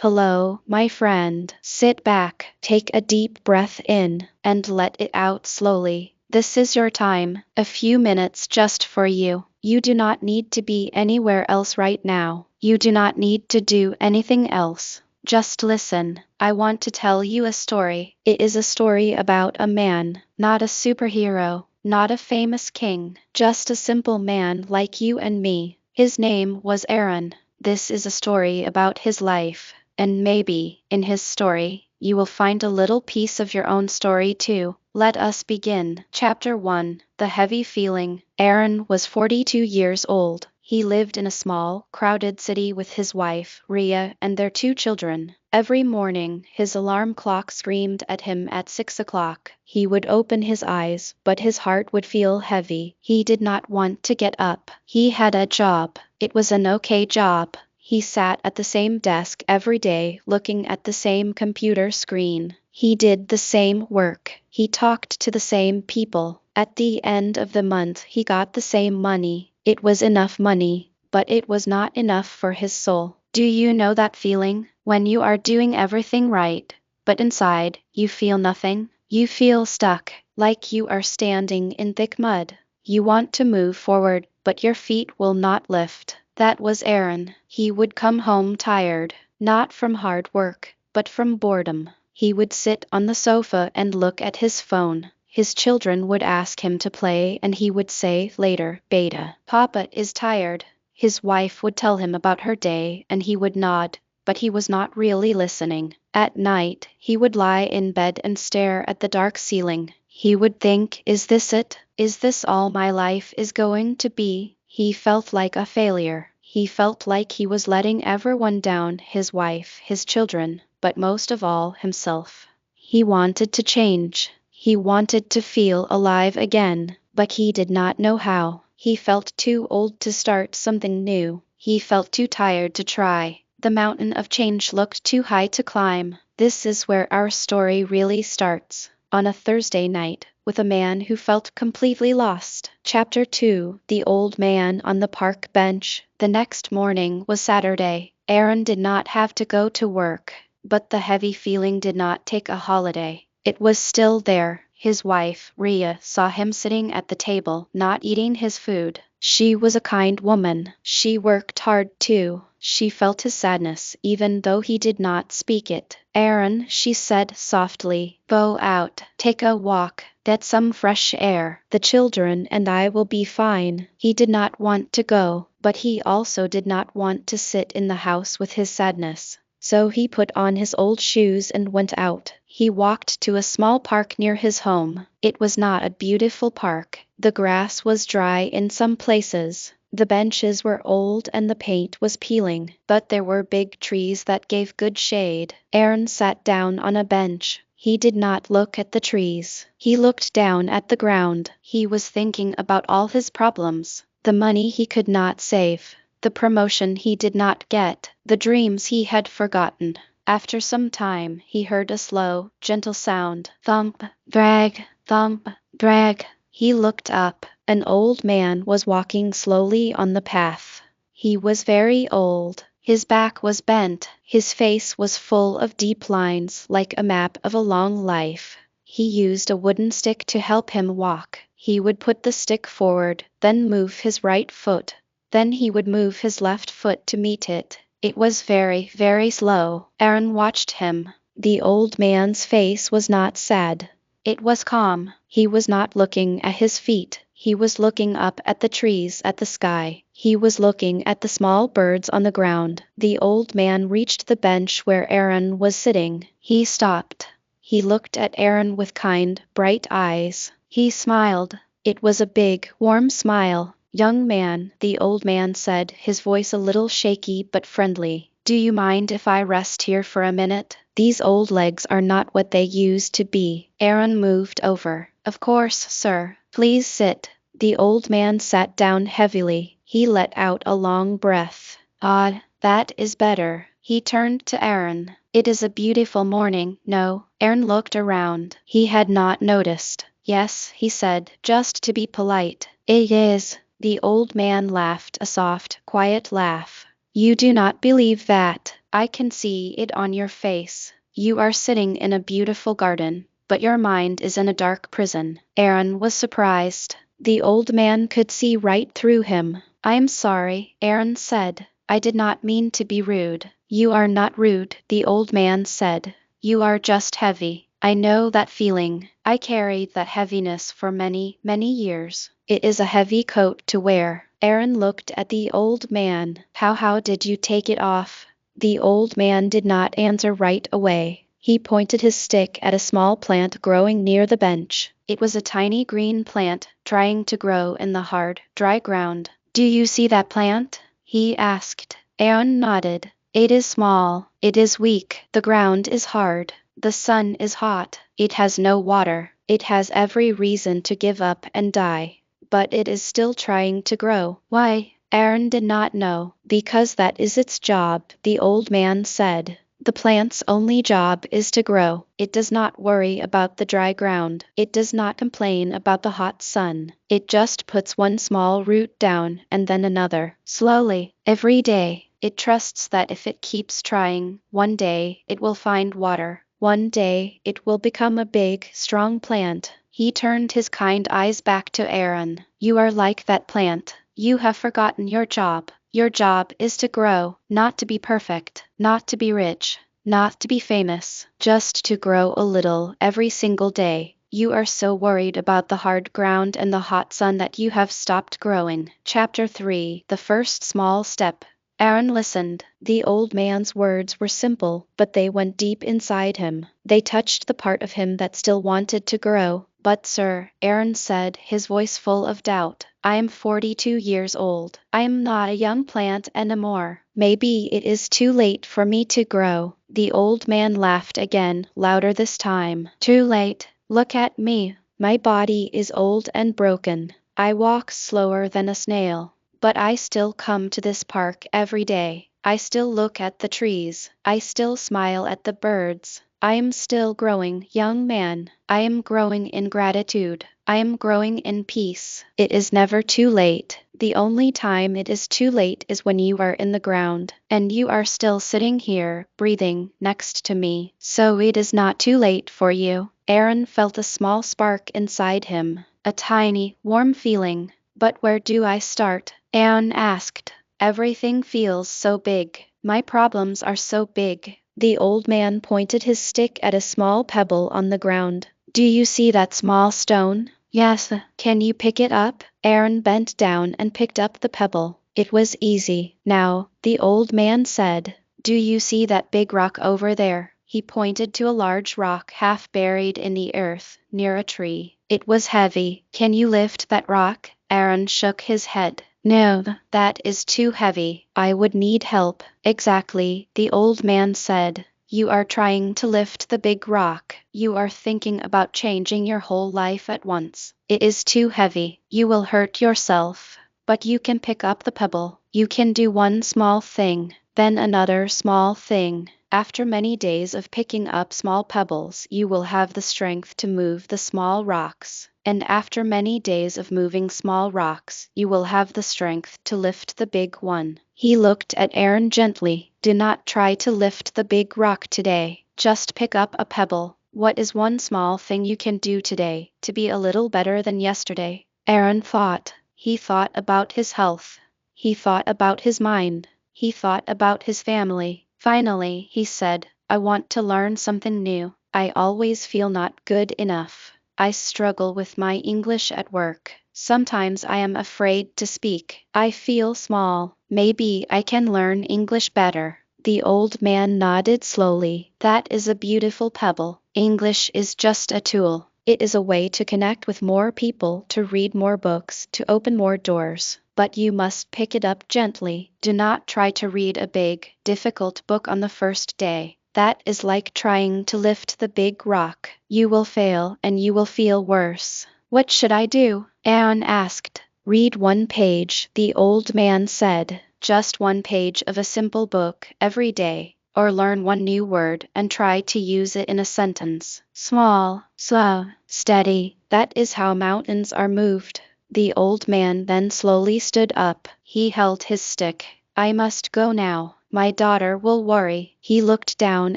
Hello, my friend. Sit back, take a deep breath in, and let it out slowly. This is your time, a few minutes just for you. You do not need to be anywhere else right now. You do not need to do anything else. Just listen. I want to tell you a story. It is a story about a man, not a superhero, not a famous king, just a simple man like you and me. His name was Arun. This is a story about his life. And maybe, in his story, you will find a little piece of your own story too. Let us begin. Chapter 1. The Heavy Feeling. Arun was 42 years old. He lived in a small, crowded city with his wife, Ria, and their 2 children. Every morning, his alarm clock screamed at him at 6 o'clock. He would open his eyes, but his heart would feel heavy. He did not want to get up. He had a job. It was an okay job. He sat at the same desk every day, looking at the same computer screen. He did the same work. He talked to the same people. At the end of the month, he got the same money. It was enough money, but it was not enough for his soul. Do you know that feeling? When you are doing everything right, but inside, you feel nothing? You feel stuck, like you are standing in thick mud. You want to move forward, but your feet will not lift. That was Arun. He would come home tired, not from hard work, but from boredom. He would sit on the sofa and look at his phone. His children would ask him to play and he would say later, Beta, Papa is tired. His wife would tell him about her day and he would nod, but he was not really listening. At night, he would lie in bed and stare at the dark ceiling. He would think, is this it? Is this all my life is going to be? He felt like a failure. He felt like he was letting everyone down, his wife, his children, but most of all himself. He wanted to change. He wanted to feel alive again, but he did not know how. He felt too old to start something new. He felt too tired to try. The mountain of change looked too high to climb. This is where our story really starts. On a Thursday night, with a man who felt completely lost. Chapter 2. The Old Man on the Park Bench. The next morning was Saturday. Arun did not have to go to work, but the heavy feeling did not take a holiday. It was still there. His wife, Ria, saw him sitting at the table, not eating his food. She was a kind woman. She worked hard too. She felt his sadness, even though he did not speak it. Arun, she said softly, go out, take a walk, get some fresh air. The children and I will be fine. He did not want to go, but he also did not want to sit in the house with his sadness. So he put on his old shoes and went out. He walked to a small park near his home. It was not a beautiful park. The grass was dry in some places. The benches were old and the paint was peeling, but there were big trees that gave good shade. Arun sat down on a bench. He did not look at the trees. He looked down at the ground. He was thinking about all his problems. The money he could not save. The promotion he did not get. The dreams he had forgotten. After some time, he heard a slow, gentle sound. Thump, drag, thump, drag. He looked up. An old man was walking slowly on the path. He was very old. His back was bent. His face was full of deep lines like a map of a long life. He used a wooden stick to help him walk. He would put the stick forward, then move his right foot. Then he would move his left foot to meet it. It was very, very slow. Arun watched him. The old man's face was not sad. It was calm. He was not looking at his feet. He was looking up at the trees, at the sky. He was looking at the small birds on the ground. The old man reached the bench where Arun was sitting. He stopped. He looked at Arun with kind, bright eyes. He smiled. It was a big, warm smile. Young man, the old man said, his voice a little shaky but friendly. Do you mind if I rest here for a minute? These old legs are not what they used to be. Arun moved over. Of course, sir. Please sit. The old man sat down heavily. He let out a long breath. Ah, that is better. He turned to Arun. It is a beautiful morning, no? Arun looked around. He had not noticed. Yes, he said, just to be polite. It is. The old man laughed a soft, quiet laugh. You do not believe that. I can see it on your face. You are sitting in a beautiful garden, but your mind is in a dark prison. Aaron was surprised. The old man could see right through him. I'm sorry, Aaron said. I did not mean to be rude. You are not rude, the old man said. You are just heavy. I know that feeling. I carried that heaviness for many, many years. It is a heavy coat to wear. Aaron looked at the old man. How did you take it off? The old man did not answer right away. He pointed his stick at a small plant growing near the bench. It was a tiny green plant, trying to grow in the hard, dry ground. Do you see that plant? He asked. Aaron nodded. It is small. It is weak. The ground is hard. The sun is hot. It has no water. It has every reason to give up and die. But it is still trying to grow. Why? Aaron did not know. Because that is its job, the old man said. The plant's only job is to grow. It does not worry about the dry ground. It does not complain about the hot sun. It just puts one small root down and then another. Slowly, every day, it trusts that if it keeps trying, one day it will find water. One day it will become a big, strong plant. He turned his kind eyes back to Aaron. You are like that plant. You have forgotten your job. Your job is to grow, not to be perfect, not to be rich, not to be famous, just to grow a little every single day. You are so worried about the hard ground and the hot sun that you have stopped growing. Chapter 3: The First Small Step. Aaron listened. The old man's words were simple, but they went deep inside him. They touched the part of him that still wanted to grow. But sir, Aaron said, his voice full of doubt, I am 42 years old. I am not a young plant anymore. Maybe it is too late for me to grow. The old man laughed again, louder this time. Too late? Look at me. My body is old and broken. I walk slower than a snail. But I still come to this park every day. I still look at the trees. I still smile at the birds. I am still growing, young man. I am growing in gratitude. I am growing in peace. It is never too late. The only time it is too late is when you are in the ground, and you are still sitting here, breathing, next to me. So it is not too late for you. Aaron felt a small spark inside him, a tiny, warm feeling. But where do I start? Aaron asked. Everything feels so big. My problems are so big. The old man pointed his stick at a small pebble on the ground. Do you see that small stone? Yes. Can you pick it up? Aaron bent down and picked up the pebble. It was easy. Now, the old man said, do you see that big rock over there? He pointed to a large rock half buried in the earth, near a tree. It was heavy. Can you lift that rock? Aaron shook his head. No, that is too heavy. I would need help. Exactly, the old man said. You are trying to lift the big rock. You are thinking about changing your whole life at once. It is too heavy. You will hurt yourself. But you can pick up the pebble. You can do one small thing, then another small thing. After many days of picking up small pebbles, you will have the strength to move the small rocks. And after many days of moving small rocks, you will have the strength to lift the big one. He looked at Aaron gently. Do not try to lift the big rock today. Just pick up a pebble. What is one small thing you can do today to be a little better than yesterday? Aaron thought. He thought about his health. He thought about his mind. He thought about his family. Finally, he said, I want to learn something new. I always feel not good enough. I struggle with my English at work. Sometimes I am afraid to speak. I feel small. Maybe I can learn English better. The old man nodded slowly. That is a beautiful pebble. English is just a tool. It is a way to connect with more people, to read more books, to open more doors. But you must pick it up gently. Do not try to read a big, difficult book on the first day. That is like trying to lift the big rock. You will fail and you will feel worse. What should I do? Aaron asked. Read one page, the old man said. Just one page of a simple book every day. Or learn one new word and try to use it in a sentence. Small, slow, steady. That is how mountains are moved. The old man then slowly stood up. He held his stick. I must go now. My daughter will worry. He looked down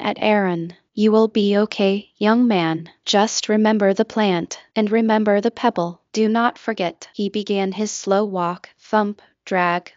at Aaron. You will be okay, young man. Just remember the plant, and remember the pebble. Do not forget. He began his slow walk, thump, drag,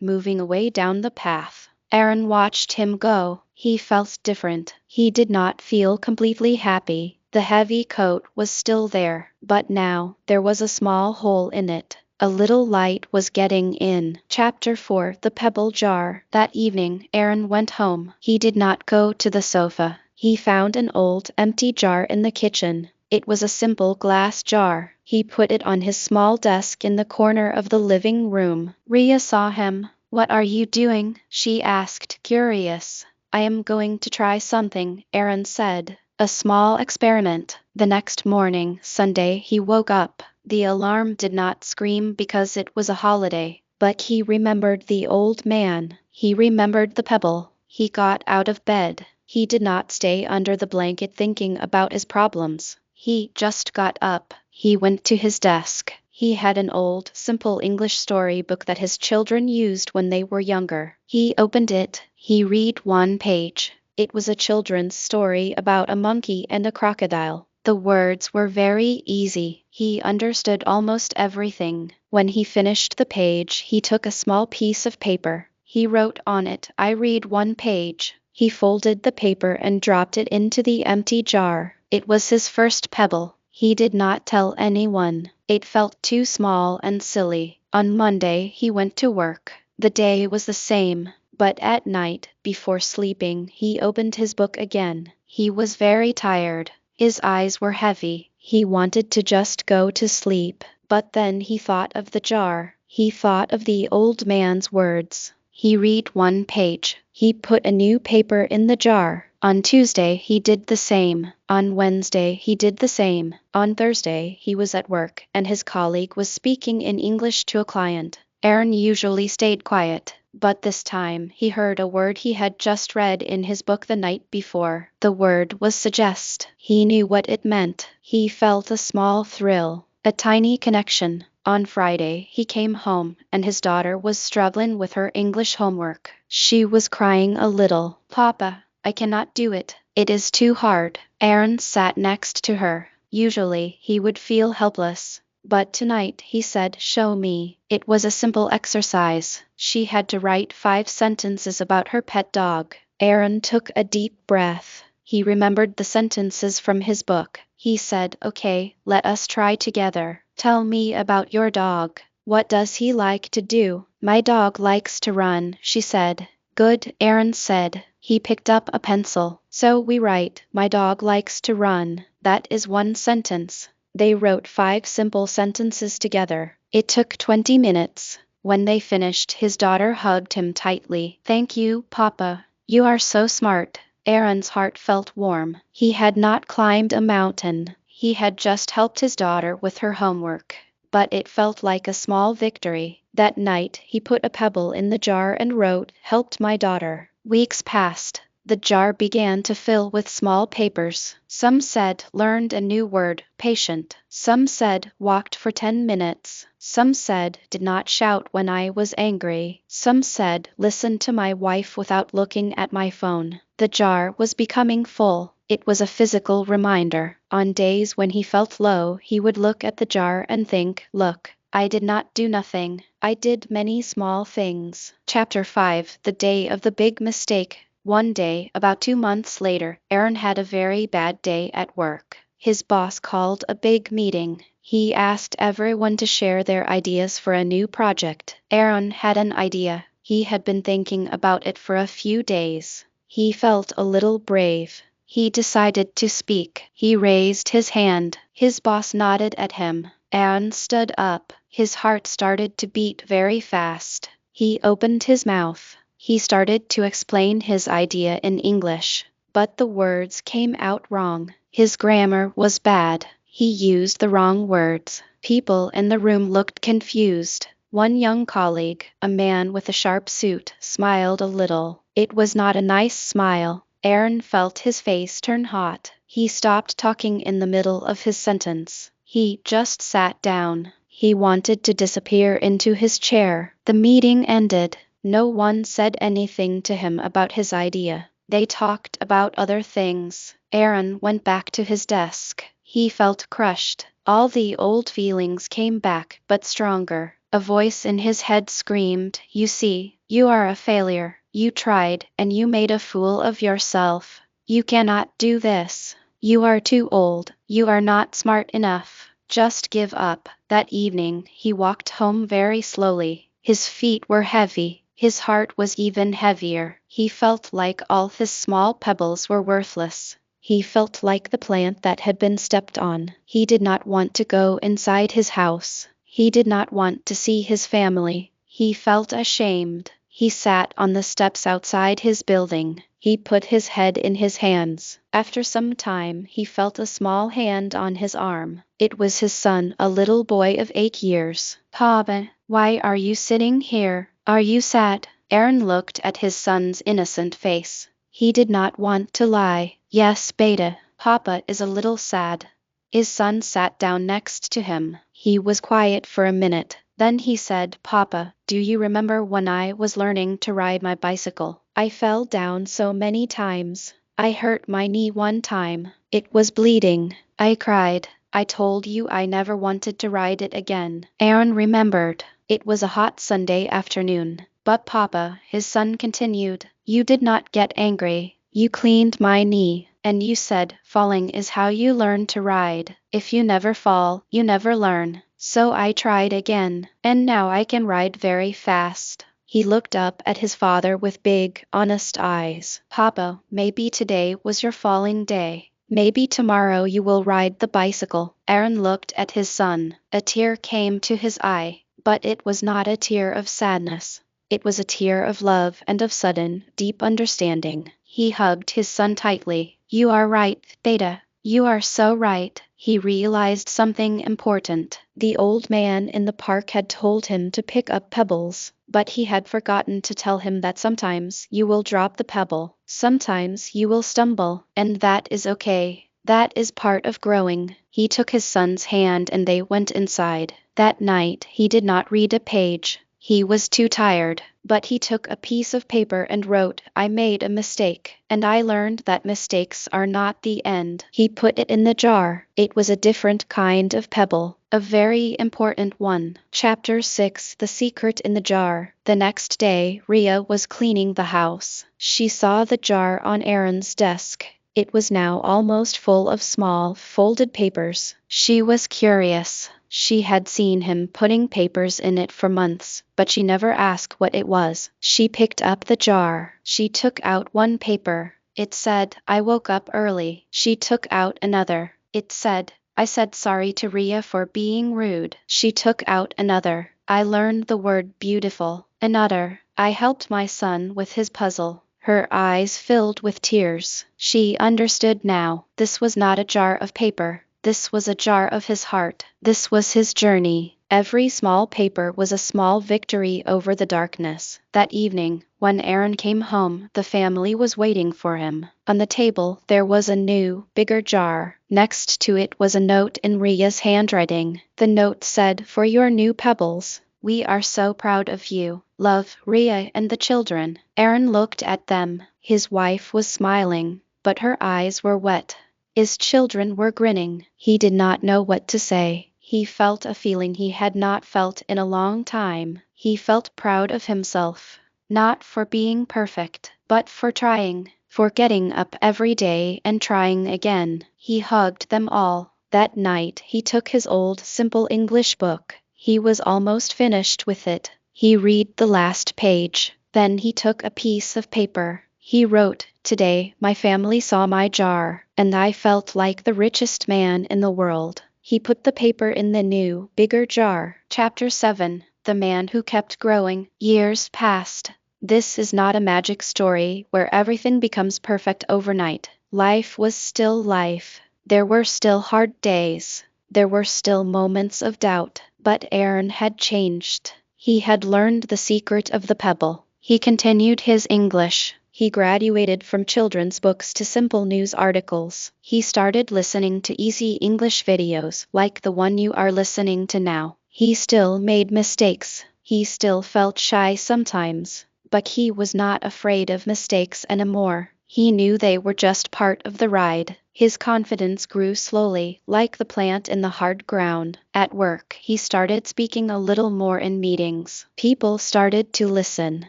moving away down the path. Aaron watched him go. He felt different. He did not feel completely happy. The heavy coat was still there, but now there was a small hole in it. A little light was getting in. Chapter 4: The Pebble Jar. That evening, Aaron went home. He did not go to the sofa. He found an old, empty jar in the kitchen. It was a simple glass jar. He put it on his small desk in the corner of the living room. Rhea saw him. What are you doing? She asked, curious. I am going to try something, Aaron said. A small experiment. The next morning, Sunday, he woke up. The alarm did not scream because it was a holiday, but he remembered the old man. He remembered the pebble. He got out of bed. He did not stay under the blanket thinking about his problems. He just got up. He went to his desk. He had an old, simple English storybook that his children used when they were younger. He opened it. He read one page. It was a children's story about a monkey and a crocodile. The words were very easy. He understood almost everything. When he finished the page, he took a small piece of paper. He wrote on it, I read one page. He folded the paper and dropped it into the empty jar. It was his first pebble. He did not tell anyone. It felt too small and silly. On Monday, he went to work. The day was the same. But at night, before sleeping, he opened his book again. He was very tired. His eyes were heavy. He wanted to just go to sleep. But then he thought of the jar. He thought of the old man's words. He read one page. He put a new paper in the jar. On Tuesday, he did the same. On Wednesday, he did the same. On Thursday, he was at work, and his colleague was speaking in English to a client. Aaron usually stayed quiet, but this time he heard a word he had just read in his book the night before. The word was suggest. He knew what it meant. He felt a small thrill, a tiny connection. On Friday, he came home, and his daughter was struggling with her English homework. She was crying a little. Papa, I cannot do it. It is too hard. Aaron sat next to her. Usually, he would feel helpless. But tonight, he said, show me. It was a simple exercise. She had to write 5 sentences about her pet dog. Aaron took a deep breath. He remembered the sentences from his book. He said, okay, let us try together. Tell me about your dog. What does he like to do? My dog likes to run, she said. Good, Aaron said. He picked up a pencil. So we write, my dog likes to run. That is one sentence. They wrote 5 simple sentences together. It took 20 minutes. When they finished, his daughter hugged him tightly. Thank you, Papa. You are so smart. Aaron's heart felt warm. He had not climbed a mountain. He had just helped his daughter with her homework. But it felt like a small victory. That night, he put a pebble in the jar and wrote, helped my daughter. Weeks passed. The jar began to fill with small papers. Some said, learned a new word, patient. Some said, walked for 10 minutes. Some said, did not shout when I was angry. Some said, listened to my wife without looking at my phone. The jar was becoming full. It was a physical reminder. On days when he felt low, he would look at the jar and think, look, I did not do nothing. I did many small things. Chapter 5: The Day of the Big Mistake. One day, about 2 months later, Aaron had a very bad day at work. His boss called a big meeting. He asked everyone to share their ideas for a new project. Aaron had an idea. He had been thinking about it for a few days. He felt a little brave. He decided to speak. He raised his hand. His boss nodded at him. Aaron stood up. His heart started to beat very fast. He opened his mouth. He started to explain his idea in English, but the words came out wrong. His grammar was bad. He used the wrong words. People in the room looked confused. One young colleague, a man with a sharp suit, smiled a little. It was not a nice smile. Aaron felt his face turn hot. He stopped talking in the middle of his sentence. He just sat down. He wanted to disappear into his chair. The meeting ended. No one said anything to him about his idea. They talked about other things. Arun went back to his desk. He felt crushed. All the old feelings came back, but stronger. A voice in his head screamed, "You see, you are a failure. You tried, and you made a fool of yourself. You cannot do this. You are too old. You are not smart enough. Just give up." That evening, he walked home very slowly. His feet were heavy. His heart was even heavier. He felt like all his small pebbles were worthless. He felt like the plant that had been stepped on. He did not want to go inside his house. He did not want to see his family. He felt ashamed. He sat on the steps outside his building. He put his head in his hands. After some time, he felt a small hand on his arm. It was his son, a little boy of 8 years. "Papa, why are you sitting here? Are you sad?" Arun looked at his son's innocent face. He did not want to lie. "Yes, beta, Papa is a little sad." His son sat down next to him. He was quiet for a minute. Then he said, "Papa, do you remember when I was learning to ride my bicycle? I fell down so many times. I hurt my knee one time. It was bleeding. I cried. I told you I never wanted to ride it again." Arun remembered. It was a hot Sunday afternoon. "But Papa," his son continued, "you did not get angry. You cleaned my knee, and you said, 'Falling is how you learn to ride. If you never fall, you never learn.' So I tried again, and now I can ride very fast." He looked up at his father with big, honest eyes. "Papa, maybe today was your falling day. Maybe tomorrow you will ride the bicycle." Arun looked at his son. A tear came to his eye, but it was not a tear of sadness. It was a tear of love and of sudden, deep understanding. He hugged his son tightly. "You are right, Beta. You are so right." He realized something important. The old man in the park had told him to pick up pebbles, but he had forgotten to tell him that sometimes you will drop the pebble, sometimes you will stumble, and that is okay. That is part of growing. He took his son's hand and they went inside. That night he did not read a page. He was too tired, but he took a piece of paper and wrote, "I made a mistake, and I learned that mistakes are not the end." He put it in the jar. It was a different kind of pebble, a very important one. Chapter 6: The Secret in the Jar. The next day, Ria was cleaning the house. She saw the jar on Arun's desk. It was now almost full of small, folded papers. She was curious. She had seen him putting papers in it for months, but she never asked what it was. She picked up the jar. She took out one paper. It said, "I woke up early." She took out another. It said, "I said sorry to Ria for being rude." She took out another. "I learned the word beautiful." Another, "I helped my son with his puzzle." Her eyes filled with tears. She understood now. This was not a jar of paper. This was a jar of his heart. This was his journey. Every small paper was a small victory over the darkness. That evening, when Arun came home, the family was waiting for him. On the table, there was a new, bigger jar. Next to it was a note in Ria's handwriting. The note said, "For your new pebbles, we are so proud of you. Love, Ria and the children." Arun looked at them. His wife was smiling, but her eyes were wet. His children were grinning. He did not know what to say. He felt a feeling he had not felt in a long time. He felt proud of himself, not for being perfect, but for trying, for getting up every day and trying again. He hugged them all. That night he took his old simple English book. He was almost finished with it. He read the last page. Then he took a piece of paper. He wrote, "Today my family saw my jar, and I felt like the richest man in the world." He put the paper in the new, bigger jar. Chapter 7: The Man Who Kept Growing. Years passed. This is not a magic story where everything becomes perfect overnight. Life was still life. There were still hard days. There were still moments of doubt. But Arun had changed. He had learned the secret of the pebble. He continued his English. He graduated from children's books to simple news articles. He started listening to easy English videos like the one you are listening to now. He still made mistakes. He still felt shy sometimes. but he was not afraid of mistakes anymore. He knew they were just part of the ride. His confidence grew slowly, like the plant in the hard ground. At work, he started speaking a little more in meetings. People started to listen.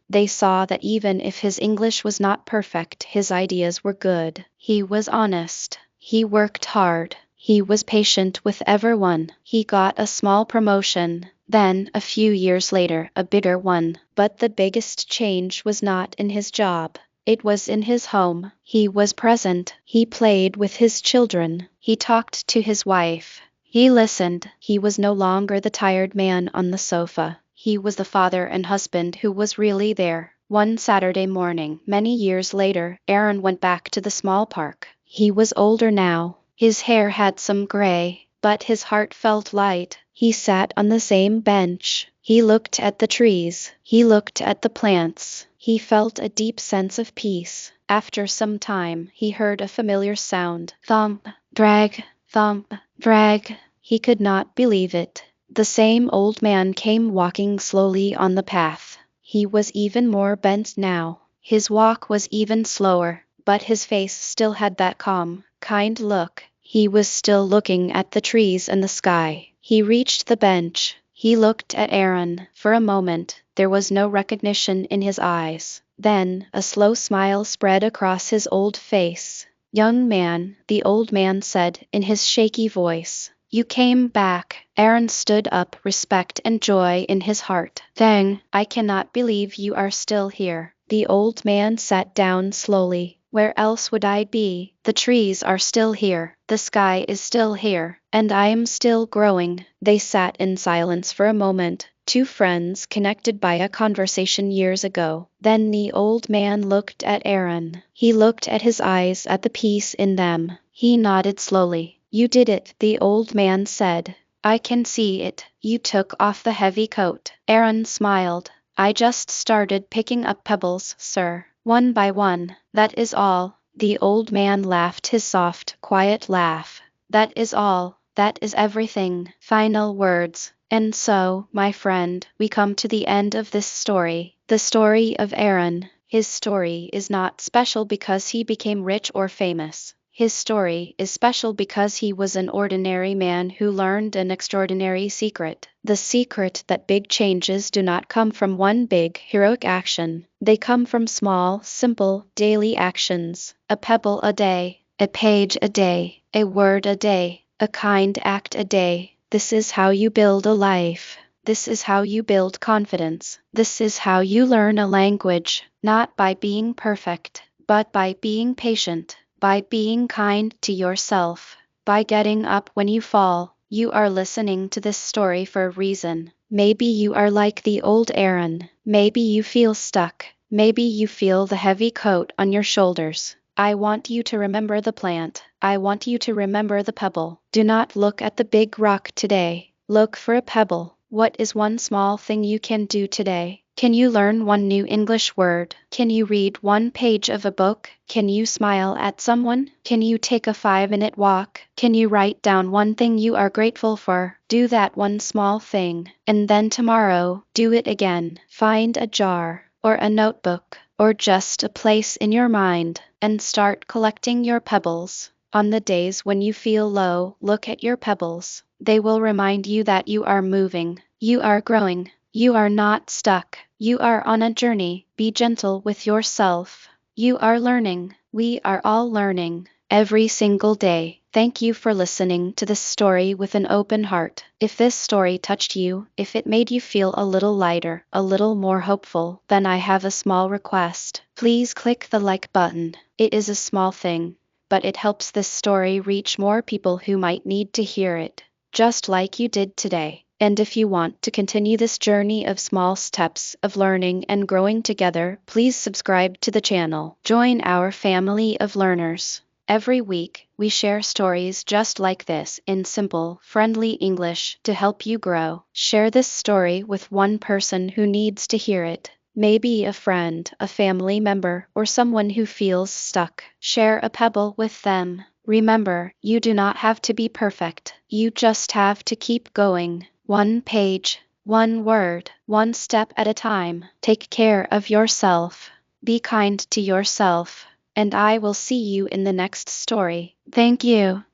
They saw that even if his English was not perfect, his ideas were good. He was honest. He worked hard. He was patient with everyone. He got a small promotion. Then, a few years later, a bigger one. But the biggest change was not in his job. It was in his home. He was present. He played with his children. He talked to his wife. He listened. He was no longer the tired man on the sofa. He was the father and husband who was really there. One Saturday morning, many years later, Arun went back to the small park. He was older now. His hair had some gray, but his heart felt light. He sat on the same bench. He looked at the trees. He looked at the plants. He felt a deep sense of peace. After some time, he heard a familiar sound. Thump, drag, thump, drag. He could not believe it. The same old man came walking slowly on the path. He was even more bent now. His walk was even slower, but his face still had that calm, kind look. He was still looking at the trees and the sky. He reached the bench. He looked at Arun. For a moment, there was no recognition in his eyes. Then, a slow smile spread across his old face. "Young man," the old man said in his shaky voice, "you came back." Arun stood up, respect and joy in his heart. "Thang, I cannot believe you are still here." The old man sat down slowly. "Where else would I be? The trees are still here, the sky is still here, and I am still growing." They sat in silence for a moment, two friends connected by a conversation years ago. Then the old man looked at Arun. He looked at his eyes, at the peace in them. He nodded slowly. "You did it," the old man said. "I can see it. You took off the heavy coat." Arun smiled. "I just started picking up pebbles, sir. One by one, that is all." The old man laughed his soft, quiet laugh. "That is all. That is everything." Final words. And so, my friend, we come to the end of this story. The story of Arun. His story is not special because he became rich or famous. His story is special because he was an ordinary man who learned an extraordinary secret. The secret that big changes do not come from one big, heroic action. They come from small, simple, daily actions. A pebble a day, a page a day, a word a day, a kind act a day. This is how you build a life. This is how you build confidence. This is how you learn a language, not by being perfect, but by being patient. By being kind to yourself, by getting up when you fall. You are listening to this story for a reason. Maybe you are like the old Arun. Maybe you feel stuck. Maybe you feel the heavy coat on your shoulders. I want you to remember the plant. I want you to remember the pebble. Do not look at the big rock today. Look for a pebble. What is one small thing you can do today? Can you learn one new English word? Can you read one page of a book? Can you smile at someone? Can you take a 5-minute walk? Can you write down one thing you are grateful for? Do that one small thing, and then tomorrow, do it again. Find a jar, or a notebook, or just a place in your mind, and start collecting your pebbles. On the days when you feel low, look at your pebbles. They will remind you that you are moving, you are growing. You are not stuck. You are on a journey. Be gentle with yourself. You are learning. We are all learning. Every single day. Thank you for listening to this story with an open heart. If this story touched you, if it made you feel a little lighter, a little more hopeful, then I have a small request. Please click the like button. It is a small thing, but it helps this story reach more people who might need to hear it, just like you did today. And if you want to continue this journey of small steps of learning and growing together, please subscribe to the channel. Join our family of learners. Every week, we share stories just like this in simple, friendly English to help you grow. Share this story with one person who needs to hear it. Maybe a friend, a family member, or someone who feels stuck. Share a pebble with them. Remember, you do not have to be perfect. You just have to keep going. One page, One word, one step at a time. Take care of yourself. Be kind to yourself. And I will see you in the next story. Thank you.